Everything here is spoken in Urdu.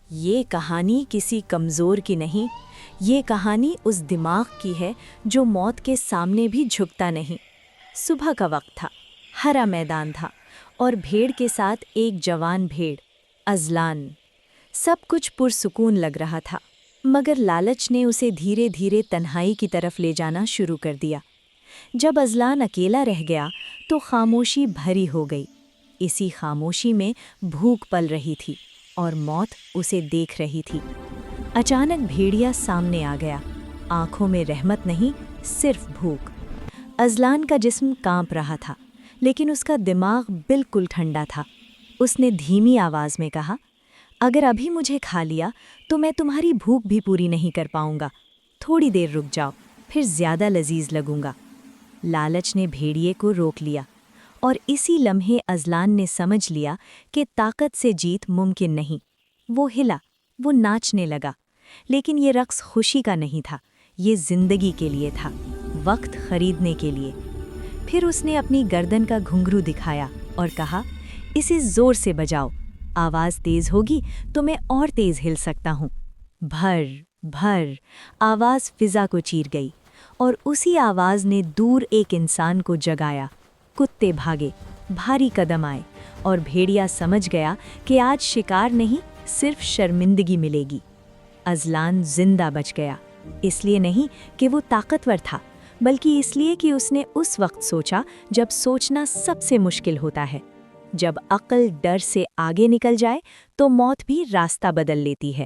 یہ کہانی کسی کمزور کی نہیں، یہ کہانی اس دماغ کی ہے جو موت کے سامنے بھی جھکتا نہیں۔ صبح کا وقت تھا، ہرا میدان تھا اور بھیڑ کے ساتھ ایک جوان بھیڑ، ازلان۔ سب کچھ پرسکون لگ رہا تھا، مگر لالچ نے اسے دھیرے دھیرے تنہائی کی طرف لے جانا شروع کر دیا۔ جب ازلان اکیلا رہ گیا تو خاموشی بھری ہو گئی۔ اسی خاموشی میں بھوک پل رہی تھی اور موت اسے دیکھ رہی تھی۔ اچانک بھیڑیا سامنے آ گیا، آنکھوں میں رحمت نہیں، صرف بھوک۔ ازلان کا جسم کانپ رہا تھا، لیکن اس کا دماغ بالکل ٹھنڈا تھا۔ اس نے دھیمی آواز میں کہا، اگر ابھی مجھے کھا لیا تو میں تمہاری بھوک بھی پوری نہیں کر پاؤں گا۔ تھوڑی دیر رک جاؤ، پھر زیادہ لذیذ لگوں گا۔ لالچ نے بھیڑیے کو روک لیا، اور اسی لمحے ازلان نے سمجھ لیا کہ طاقت سے جیت ممکن نہیں۔ وہ ہلا، وہ ناچنے لگا، لیکن یہ رقص خوشی کا نہیں تھا، یہ زندگی کے لیے تھا، وقت خریدنے کے لیے۔ پھر اس نے اپنی گردن کا گھنگرو دکھایا اور کہا، اسے زور سے بجاؤ، آواز تیز ہوگی تو میں اور تیز ہل سکتا ہوں۔ بھر بھر آواز فضا کو چیر گئی، اور اسی آواز نے دور ایک انسان کو جگایا۔ کتے بھاگے، بھاری قدم آئے، اور بھیڑیا سمجھ گیا کہ آج شکار نہیں، صرف شرمندگی ملے گی۔ ازلان زندہ بچ گیا، اس لیے نہیں کہ وہ طاقتور تھا، بلکہ اس لیے کہ اس نے اس وقت سوچا جب سوچنا سب سے مشکل ہوتا ہے۔ جب عقل ڈر سے آگے نکل جائے تو موت بھی راستہ بدل لیتی ہے۔